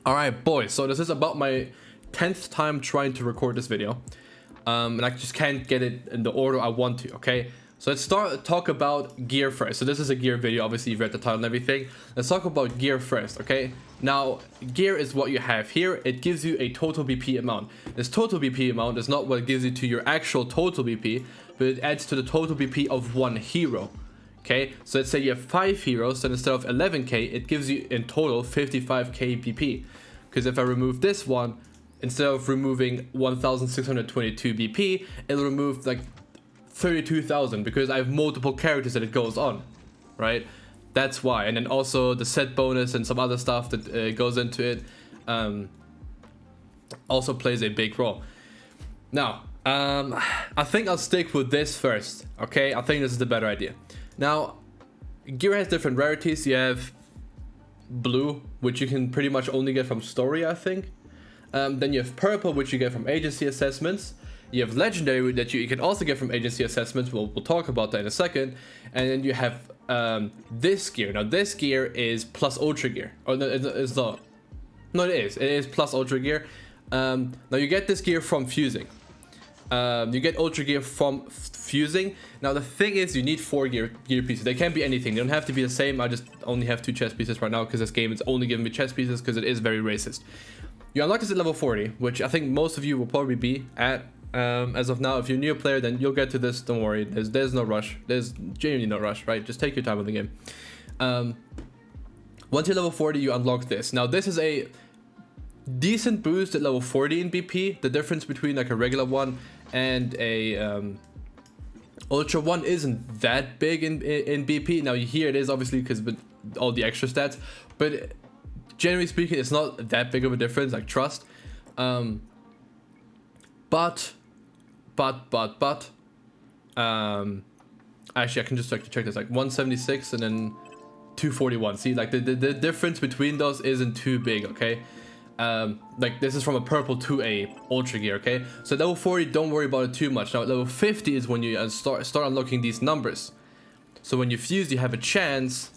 Alright boys, so this is about my 10th time trying to record this video. And I just can't get it in the order I want to, okay? So let's talk about gear first. So this is a gear video, obviously you've read the title and everything. Let's talk about gear first, okay? Now, gear is what you have here. It gives you a total BP amount. This total BP amount is not what it gives you to your actual total BP, but it adds to the total BP of one hero. Okay, so let's say you have 5 heroes, then instead of 11k, it gives you in total 55k BP. Because if I remove this one, instead of removing 1622 BP, it'll remove like 32,000 because I have multiple characters that it goes on, right? That's why. And then also the set bonus and some other stuff that goes into it also plays a big role. Now, I think I'll stick with this first, okay? I think this is the better idea. Now, gear has different rarities. You have blue, which you can pretty much only get from story, I think. Then you have purple, which you get from agency assessments. You have legendary that you can also get from agency assessments. We'll talk about that in a second. And then you have this gear. Now, this gear is plus ultra gear. Oh, no, it's not. No, it is. It is plus ultra gear. Now, you get this gear from fusing. You get ultra gear from fusing. Now the thing is, you need 4 gear pieces. They can't be anything. They don't have to be the same. I just only have 2 chest pieces right now because this game is only giving me chest pieces because it is very racist. You unlock this at level 40, which I think most of you will probably be at as of now. If you're a new player, then you'll get to this. Don't worry. There's no rush. There's genuinely no rush, right? Just take your time with the game. Once you're level 40, you unlock this. Now this is a decent boost at level 40 in BP. The difference between like a regular one and a ultra one isn't that big in BP. Now here it is obviously because with all the extra stats, but generally speaking it's not that big of a difference, like trust. But actually I can just check this, like 176 and then 241. See, like the difference between those isn't too big, okay? Like this is from a purple to a ultra gear, okay? So level 40, don't worry about it too much. Now level 50 is when you start unlocking these numbers. So when you fuse, you have a chance,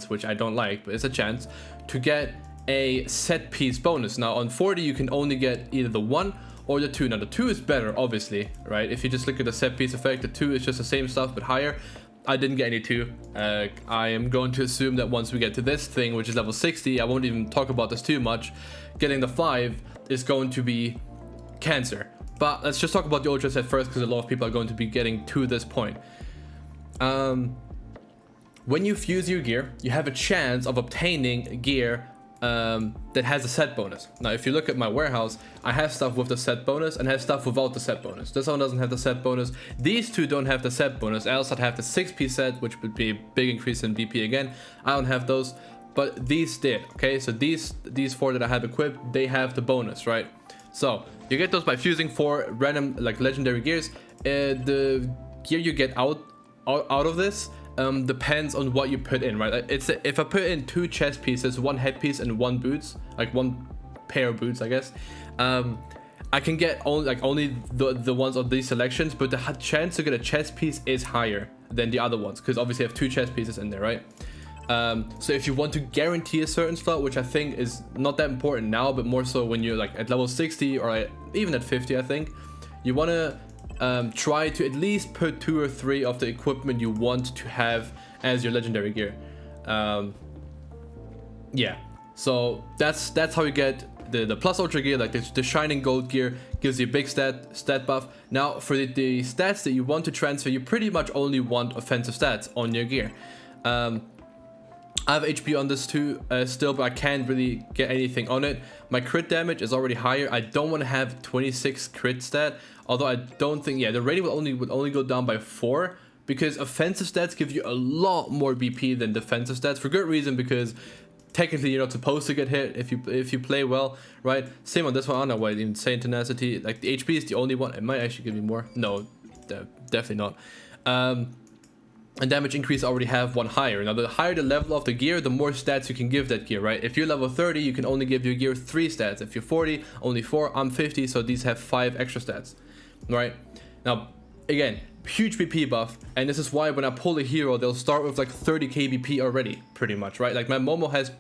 which I don't like, but it's a chance to get a set piece bonus. Now on 40 you can only get either the 1 or the 2. Now the 2 is better, obviously, right? If you just look at the set piece effect, the 2 is just the same stuff but higher. I didn't get any 2. I am going to assume that once we get to this thing, which is level 60, I won't even talk about this too much. Getting the 5 is going to be cancer. But let's just talk about the ultra set first, because a lot of people are going to be getting to this point. When you fuse your gear, you have a chance of obtaining gear that has a set bonus. Now, if you look at my warehouse, I have stuff with the set bonus and have stuff without the set bonus. This one doesn't have the set bonus. These two don't have the set bonus. I also have the 6p set, which would be a big increase in BP again. I don't have those, but these did, okay? So these 4 that I have equipped, they have the bonus, right? So you get those by fusing 4 random, like legendary gears. The gear you get out of this depends on what you put in, right? If I put in 2 chest pieces, 1 headpiece and 1 boots, like 1 pair of boots, I guess, I can get only the ones of these selections, but the chance to get a chest piece is higher than the other ones because obviously I have 2 chest pieces in there, right? So if you want to guarantee a certain slot, which I think is not that important now, but more so when you're like at level 60 or even at 50, I think you want to try to at least put 2 or 3 of the equipment you want to have as your legendary gear. Yeah, so that's how you get the plus ultra gear. Like the shining gold gear gives you a big stat buff. Now for the stats that you want to transfer, you pretty much only want offensive stats on your gear. I have HP on this too still, but I can't really get anything on it. My crit damage is already higher. I don't want to have 26 crit stat, although I don't think, yeah, the rating would only go down by 4 because offensive stats give you a lot more BP than defensive stats for good reason, because technically you're not supposed to get hit if you play well, right? Same on this one. I don't know why insane tenacity, like the HP is the only one. It might actually give you more. No, definitely not. And damage increase, I already have 1 higher. Now the higher the level of the gear, the more stats you can give that gear, right? If you're level 30, you can only give your gear 3 stats. If you're 40, only 4. I'm 50, so these have 5 extra stats, right? Now, again, huge BP buff, and this is why when I pull a hero, they'll start with like 30k BP already, pretty much, right? Like my Momo has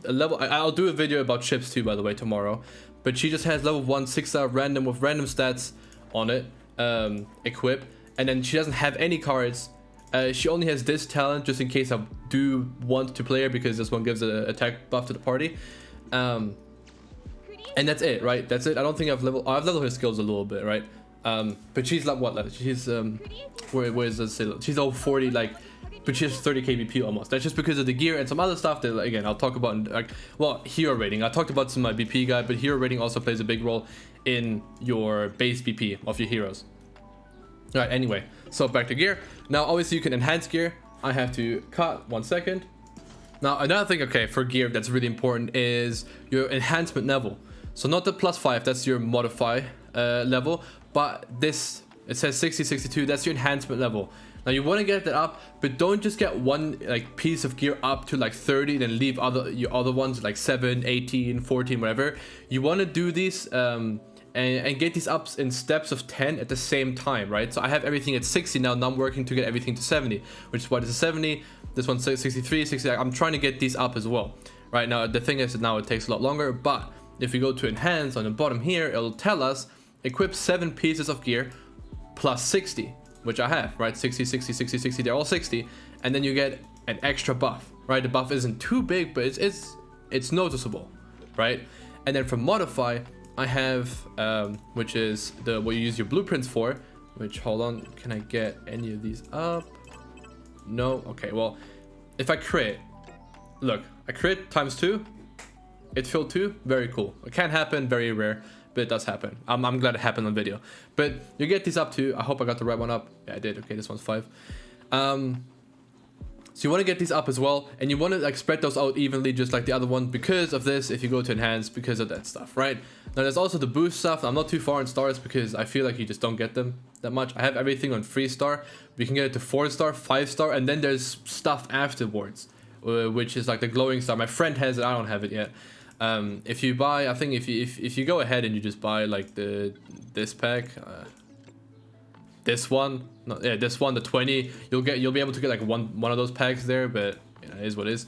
a level. I'll do a video about ships too, by the way, tomorrow. But she just has level 1 6-star random with random stats on it, equip, and then she doesn't have any cards. She only has this talent just in case I do want to play her, because this one gives an attack buff to the party. And that's it, right? That's it. I don't think I've leveled her skills a little bit, right? But she's like what level? She's where is this? She's all 40, like, but she has 30 KBP almost. That's just because of the gear and some other stuff that, like, again, I'll talk about in, like, well, hero rating. I talked about some of my BP guide, but hero rating also plays a big role in your base BP of your heroes. All right, anyway, so back to gear. Now, obviously, you can enhance gear. I have to cut 1 second. Now, another thing, okay, for gear that's really important is your enhancement level. So not the +5, that's your modify level, but this, it says 60, 62, that's your enhancement level. Now you want to get that up, but don't just get one like piece of gear up to like 30, then leave your other ones like 7, 18, 14, whatever. You want to do these and get these ups in steps of 10 at the same time, right? So I have everything at 60 now, and I'm working to get everything to 70, which is why this is 70, this one's 63, 60. I'm trying to get these up as well. Right now, the thing is that now it takes a lot longer, but if we go to enhance on the bottom here, it'll tell us equip 7 pieces of gear plus 60, which I have, right? 60, 60, 60, 60, they're all 60, and then you get an extra buff, right? The buff isn't too big, but it's noticeable, right? And then for modify, I have which is what you use your blueprints for, which, hold on, can I get any of these up? No. Okay, well, if I crit, look, I crit ×2, it filled 2, very cool. It can happen, very rare, but it does happen. I'm glad it happened on video. But you get these up to, I hope I got the right one up. Yeah, I did. Okay, this one's 5. So you want to get these up as well, and you want to like spread those out evenly, just like the other one, because of this. If you go to enhance, because of that stuff, right? Now there's also the boost stuff. I'm not too far in stars because I feel like you just don't get them that much. I have everything on 3-star. We can get it to 4-star, 5-star, and then there's stuff afterwards, which is like the glowing star. My friend has it. I don't have it yet. If you buy, I think if you go ahead and you just buy like this pack, this one, no, yeah, this one, the 20, you'll be able to get like one of those packs there, but you know, it is what it is.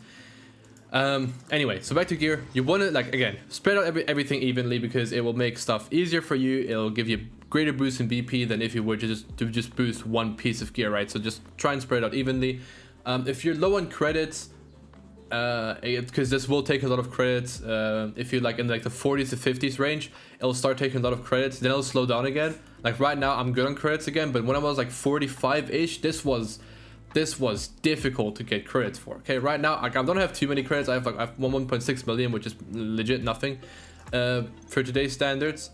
Anyway, so back to gear. You want to, like, again, spread out everything evenly, because it will make stuff easier for you. It'll give you greater boost in BP than if you were to just boost one piece of gear, right? So just try and spread it out evenly. If you're low on credits, because this will take a lot of credits, if you're like in like the 40s to 50s range, it'll start taking a lot of credits, then it'll slow down again. Like right now I'm good on credits again, but when I was like 45-ish, this was difficult to get credits for. Okay, right now I don't have too many credits. I have 1.6 million, which is legit nothing for today's standards,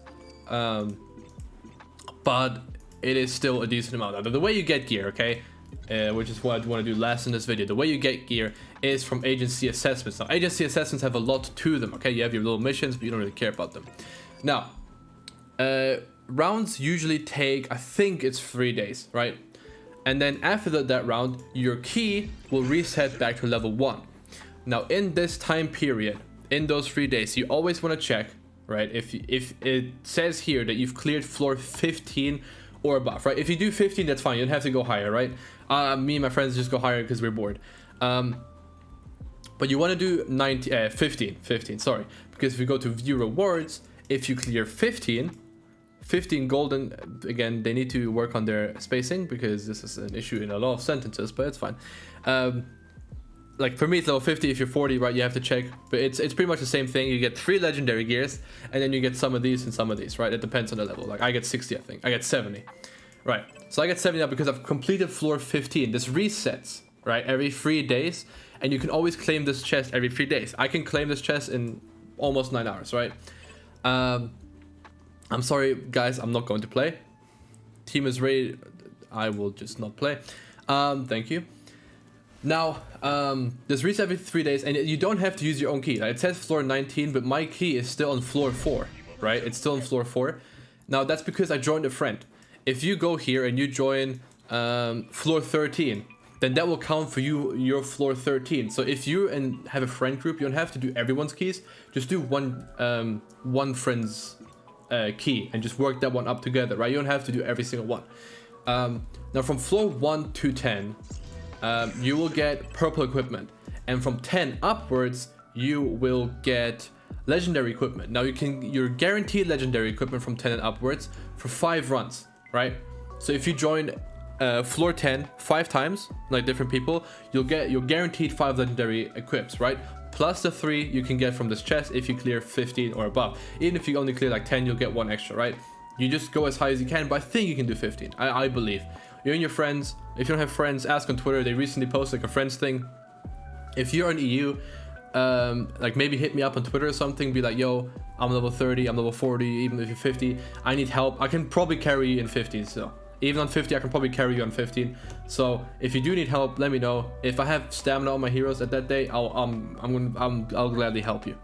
but it is still a decent amount. Now, the way you get gear, okay, which is what I want to do last in this video, the way you get gear is from agency assessments. Now agency assessments have a lot to them, okay? You have your little missions, but you don't really care about them. Now rounds usually take, I think it's 3 days, right? And then after that round, your key will reset back to level 1. Now in this time period, in those 3 days, you always want to check, right, if it says here that you've cleared floor 15 or above, right? If you do 15, that's fine, you don't have to go higher, right? Me and my friends just go higher because we're bored. But you want to do 15, sorry, because if you go to view rewards, if you clear 15 golden, again, they need to work on their spacing because this is an issue in a lot of sentences, but it's fine. Like for me, it's level 50. If you're 40, right, you have to check, but it's pretty much the same thing. You get 3 legendary gears, and then you get some of these and some of these, right? It depends on the level. Like I get 60, I think. I get 70, right? So I get 70 now because I've completed floor 15. This resets, right, every 3 days, and you can always claim this chest every 3 days. I can claim this chest in almost 9 hours, right? I'm sorry, guys, I'm not going to play. Team is ready. I will just not play. Thank you. Now, this resets every 3 days, and you don't have to use your own key. It says floor 19, but my key is still on floor 4, right? It's still on floor 4. Now, that's because I joined a friend. If you go here and you join floor 13, then that will count for you, your floor 13. So if you have a friend group, you don't have to do everyone's keys. Just do one friend's key and just work that one up together, right? You don't have to do every single one. Now from floor 1 to 10, you will get purple equipment, and from 10 upwards you will get legendary equipment. Now you're guaranteed legendary equipment from 10 and upwards for 5 runs, right? So if you join floor 10 5 times, like different people, you're guaranteed 5 legendary equips, right? Plus the 3 you can get from this chest if you clear 15 or above. Even if you only clear like 10, you'll get 1 extra, right? You just go as high as you can, but I think you can do 15. I believe. You and your friends, if you don't have friends, ask on Twitter. They recently posted like a friends thing. If you're in EU, like maybe hit me up on Twitter or something, be like, yo, I'm level 30, I'm level 40, even if you're 50, I need help. I can probably carry you in 15, so even on 50 I can probably carry you on 15. So if you do need help, let me know. If I have stamina on my heroes at that day, I'll gladly help you.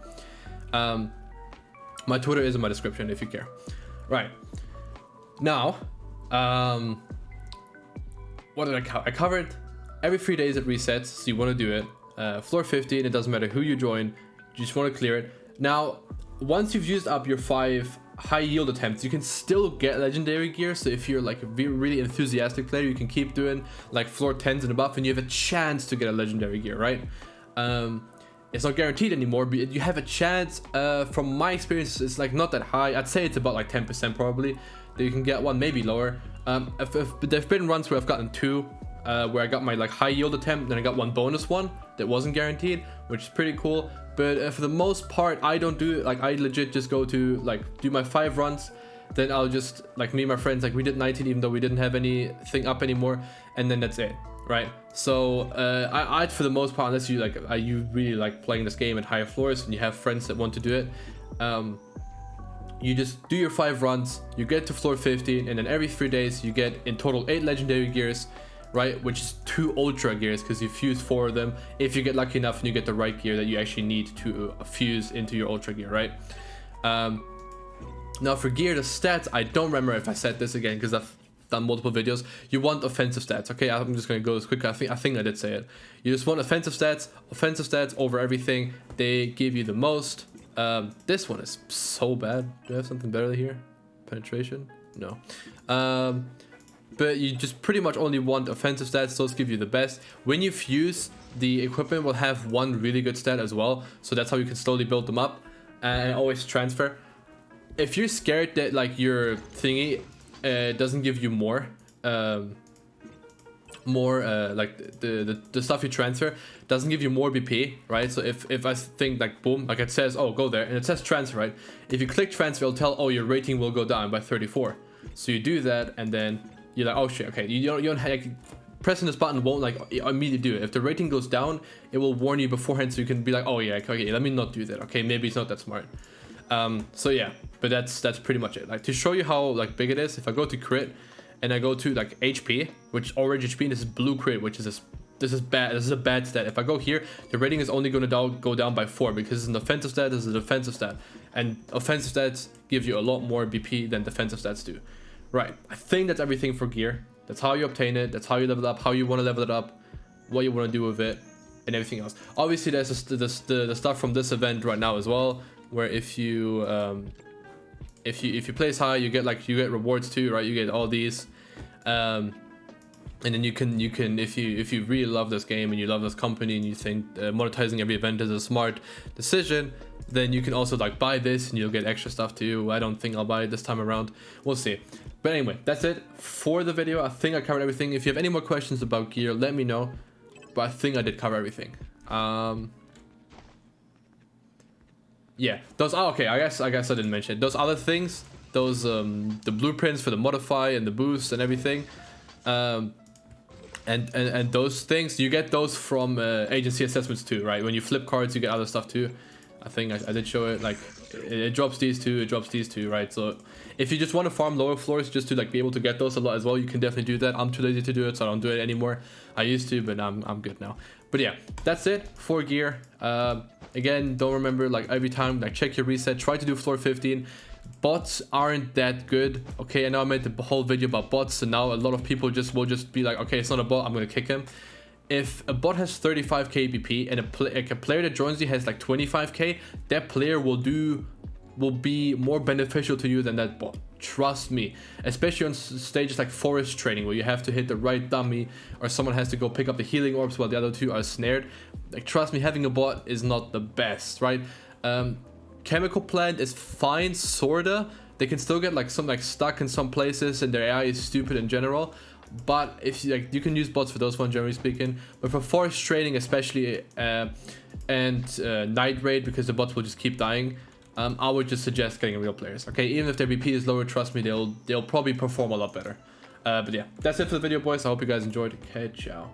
My Twitter is in my description if you care. Right now, what did I cover? I covered every 3 days it resets, so you want to do it. Floor 15, it doesn't matter who you join, you just want to clear it. Now, once you've used up your 5 high yield attempts, you can still get legendary gear. So if you're like a really enthusiastic player, you can keep doing like floor 10s and above, and you have a chance to get a legendary gear, right? It's not guaranteed anymore, but you have a chance. From my experience, it's like not that high. I'd say it's about like 10% probably that you can get one, maybe lower. There've been runs where I've gotten 2, where I got my like high yield attempt, then I got 1 bonus one that wasn't guaranteed, which is pretty cool. But for the most part, I don't do it. Like I legit just go to like do my 5 runs, then I'll just like me and my friends, like we did 19 even though we didn't have anything up anymore, and then that's it, right? So I for the most part, unless you like you really like playing this game at higher floors and you have friends that want to do it, you just do your 5 runs, you get to floor 15, and then every 3 days you get in total 8 legendary gears, right? Which is 2 ultra gears because you fuse 4 of them if you get lucky enough and you get the right gear that you actually need to fuse into your ultra gear, right? Now for gear, the stats, I don't remember if I said this again because I've done multiple videos. You want offensive stats, okay? I'm just gonna go as quick. I think I did say it. You just want offensive stats over everything. They give you the most. This one is so bad. Do I have something better here? Penetration? No. But you just pretty much only want offensive stats. Those give you the best. When you fuse, the equipment will have 1 really good stat as well. So that's how you can slowly build them up and always transfer. If you're scared that like your thingy doesn't give you more, like the stuff you transfer doesn't give you more BP, right? So if I think like boom, like it says, oh, go there, and it says transfer, right? If you click transfer, it'll tell, oh, your rating will go down by 34. So you do that, and then you're like, oh shit, okay, you don't have, like, pressing this button won't like immediately do it. If the rating goes down, it will warn you beforehand, so you can be like, oh yeah, okay, let me not do that. Okay, maybe it's not that smart. So yeah, but that's pretty much it. Like to show you how like big it is, if I go to crit and I go to like HP, which orange HP, and this is blue crit, which is this is bad. This is a bad stat. If I go here, the rating is only going to go down by 4 because it's an offensive stat. This is a defensive stat, and offensive stats give you a lot more BP than defensive stats do. Right. I think that's everything for gear. That's how you obtain it. That's how you level it up. How you want to level it up. What you want to do with it, and everything else. Obviously, there's the stuff from this event right now as well, where if you place high, you get rewards too, right? You get all these, and then you can if you really love this game and you love this company and you think monetizing every event is a smart decision, then you can also like buy this and you'll get extra stuff too. I don't think I'll buy it this time around. We'll see. But anyway, that's it for the video. I think I covered everything. If you have any more questions about gear, let me know. But I think I did cover everything. Yeah, those. Oh, okay. I guess I didn't mention it. Those other things. Those the blueprints for the modify and the boost and everything. And those things, you get those from agency assessments too, right? When you flip cards, you get other stuff too. I think I did show it. Like it drops these two, it drops these two, right? So if you just want to farm lower floors just to like be able to get those a lot as well, you can definitely do that. I'm too lazy to do it, so I don't do it anymore. I used to, but I'm good now. But yeah, that's it for gear. Again, don't remember like every time like check your reset. Try to do floor 15. Bots aren't that good. Okay, I know I made the whole video about bots, and now a lot of people will just be like, okay, it's not a bot, I'm gonna kick him. If a bot has 35k BP and a player that joins you has like 25k, that player will be more beneficial to you than that bot. Trust me, especially on stages like forest training where you have to hit the right dummy or someone has to go pick up the healing orbs while the other two are snared. Like, trust me, having a bot is not the best, right? Chemical Plant is fine, sorta. They can still get like some like stuck in some places and their AI is stupid in general. But if you like, you can use bots for those ones, generally speaking. But for forest training especially, and night raid, because the bots will just keep dying, I would just suggest getting real players. Okay, even if their BP is lower, trust me, they'll probably perform a lot better. But yeah, that's it for the video, boys. I hope you guys enjoyed. Okay, ciao.